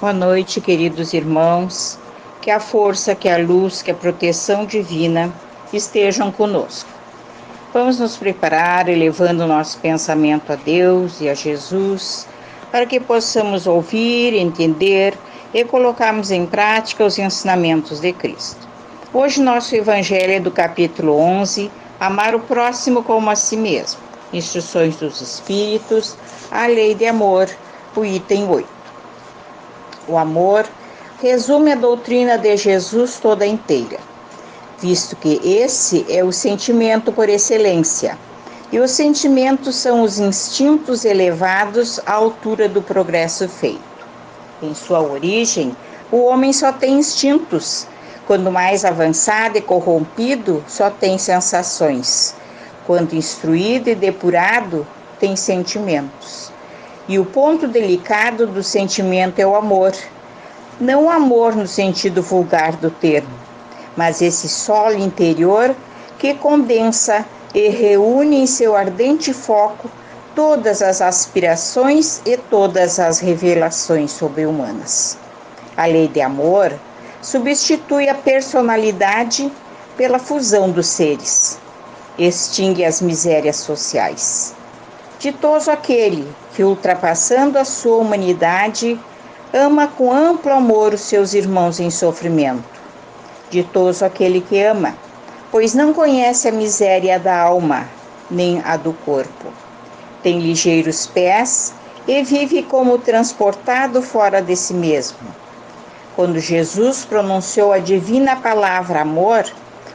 Boa noite, queridos irmãos. Que a força, que a luz, que a proteção divina estejam conosco. Vamos nos preparar, elevando nosso pensamento a Deus e a Jesus, para que possamos ouvir, entender e colocarmos em prática os ensinamentos de Cristo. Hoje nosso Evangelho é do capítulo 11, Amar o próximo como a si mesmo. Instruções dos Espíritos, a lei de amor, o item 8. O amor resume a doutrina de Jesus toda inteira, visto que esse é o sentimento por excelência, e os sentimentos são os instintos elevados à altura do progresso feito. Em sua origem, o homem só tem instintos. Quando mais avançado e corrompido, só tem sensações. Quando instruído e depurado, tem sentimentos. E o ponto delicado do sentimento é o amor. Não o amor no sentido vulgar do termo, mas esse solo interior que condensa e reúne em seu ardente foco todas as aspirações e todas as revelações sobre-humanas. A lei de amor substitui a personalidade pela fusão dos seres, extingue as misérias sociais. Ditoso aquele que, ultrapassando a sua humanidade, ama com amplo amor os seus irmãos em sofrimento. Ditoso aquele que ama, pois não conhece a miséria da alma, nem a do corpo. Tem ligeiros pés e vive como transportado fora de si mesmo. Quando Jesus pronunciou a divina palavra amor,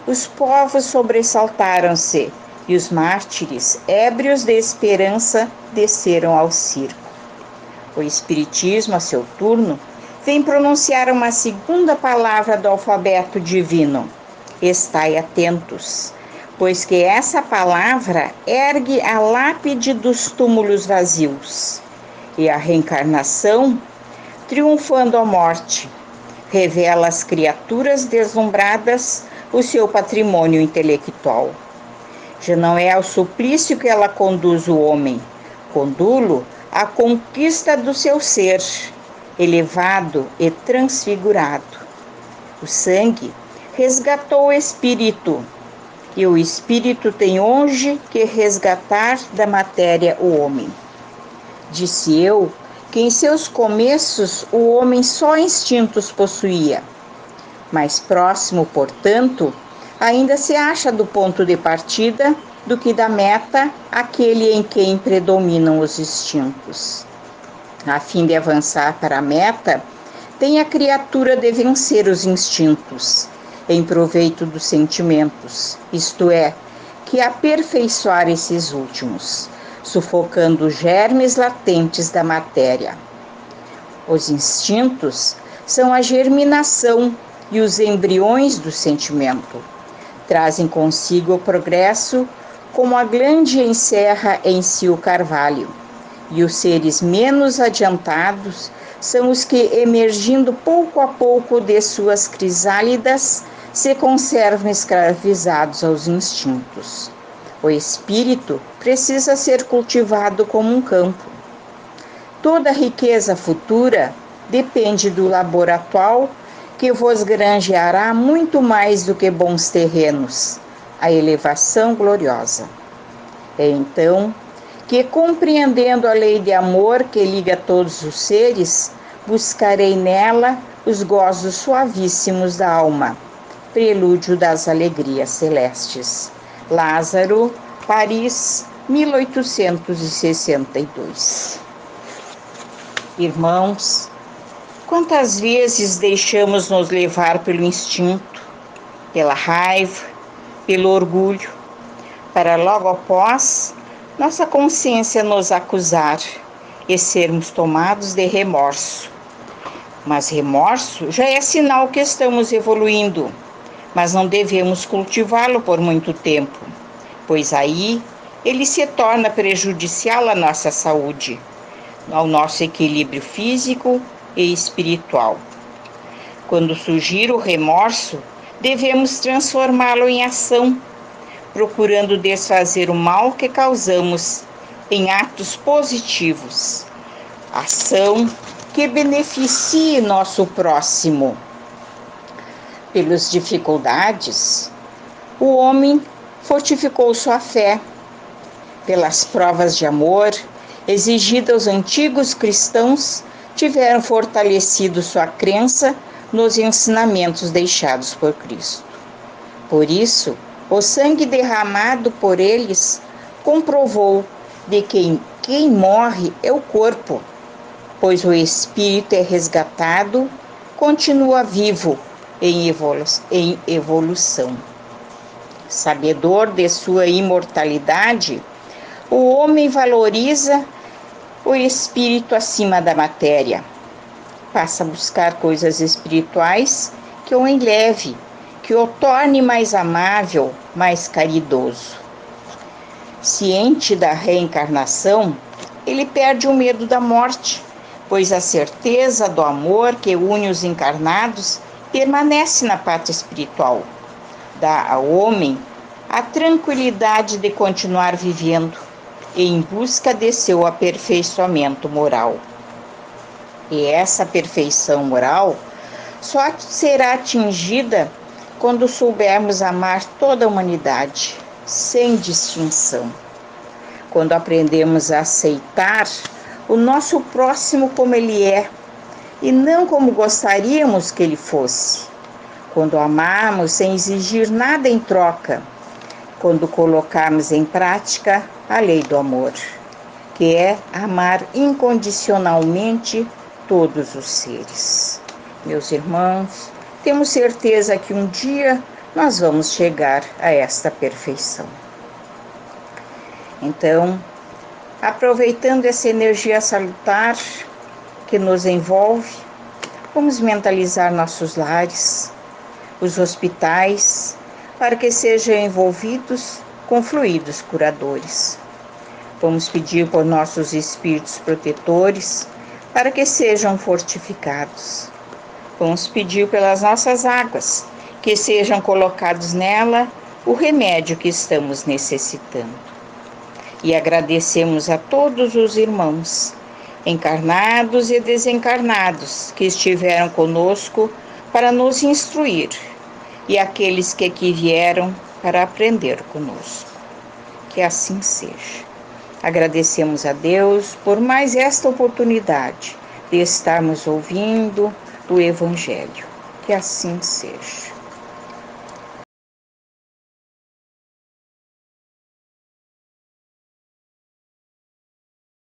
os povos sobressaltaram-se, e os mártires, ébrios de esperança, desceram ao circo. O Espiritismo, a seu turno, vem pronunciar uma segunda palavra do alfabeto divino. Estai atentos, pois que essa palavra ergue a lápide dos túmulos vazios, e a reencarnação, triunfando a morte, revela às criaturas deslumbradas o seu patrimônio intelectual. Já não é ao suplício que ela conduz o homem, condulo à conquista do seu ser, elevado e transfigurado. O sangue resgatou o espírito, e o espírito tem hoje que resgatar da matéria o homem. Disse eu que em seus começos o homem só instintos possuía. Mais próximo, portanto, ainda se acha do ponto de partida do que da meta aquele em quem predominam os instintos. A fim de avançar para a meta, tem a criatura de vencer os instintos, em proveito dos sentimentos, isto é, que aperfeiçoar esses últimos, sufocando os germes latentes da matéria. Os instintos são a germinação e os embriões do sentimento. Trazem consigo o progresso, como a glande encerra em si o carvalho, e os seres menos adiantados são os que, emergindo pouco a pouco de suas crisálidas, se conservam escravizados aos instintos. O espírito precisa ser cultivado como um campo. Toda riqueza futura depende do labor atual, que vos granjeará muito mais do que bons terrenos, a elevação gloriosa. É então que, compreendendo a lei de amor que liga todos os seres, buscarei nela os gozos suavíssimos da alma, prelúdio das alegrias celestes. Lázaro, Paris, 1862. Irmãos, quantas vezes deixamos nos levar pelo instinto, pela raiva, pelo orgulho, para logo após nossa consciência nos acusar e sermos tomados de remorso. Mas remorso já é sinal que estamos evoluindo, mas não devemos cultivá-lo por muito tempo, pois aí ele se torna prejudicial à nossa saúde, ao nosso equilíbrio físico e espiritual. Quando surgir o remorso, devemos transformá-lo em ação, procurando desfazer o mal que causamos em atos positivos. Ação que beneficie nosso próximo. Pelas dificuldades, o homem fortificou sua fé. Pelas provas de amor exigidas aos antigos cristãos, tiveram fortalecido sua crença nos ensinamentos deixados por Cristo. Por isso, o sangue derramado por eles comprovou de que quem morre é o corpo, pois o espírito é resgatado, continua vivo em evolução. Sabedor de sua imortalidade, o homem valoriza o espírito acima da matéria. Passa a buscar coisas espirituais que o eleve, que o torne mais amável, mais caridoso. Ciente da reencarnação, ele perde o medo da morte, pois a certeza do amor que une os encarnados permanece na pátria espiritual. Dá ao homem a tranquilidade de continuar vivendo em busca de seu aperfeiçoamento moral. E essa perfeição moral só será atingida quando soubermos amar toda a humanidade, sem distinção. Quando aprendemos a aceitar o nosso próximo como ele é, e não como gostaríamos que ele fosse. Quando amarmos sem exigir nada em troca. Quando colocarmos em prática a lei do amor, que é amar incondicionalmente todos os seres. Meus irmãos, temos certeza que um dia nós vamos chegar a esta perfeição. Então, aproveitando essa energia salutar que nos envolve, vamos mentalizar nossos lares, os hospitais, para que sejam envolvidos com fluidos curadores. Vamos pedir por nossos espíritos protetores para que sejam fortificados. Vamos pedir pelas nossas águas, que sejam colocados nela o remédio que estamos necessitando. E agradecemos a todos os irmãos, encarnados e desencarnados, que estiveram conosco para nos instruir, e aqueles que aqui vieram para aprender conosco. Que assim seja. Agradecemos a Deus por mais esta oportunidade de estarmos ouvindo o Evangelho. Que assim seja.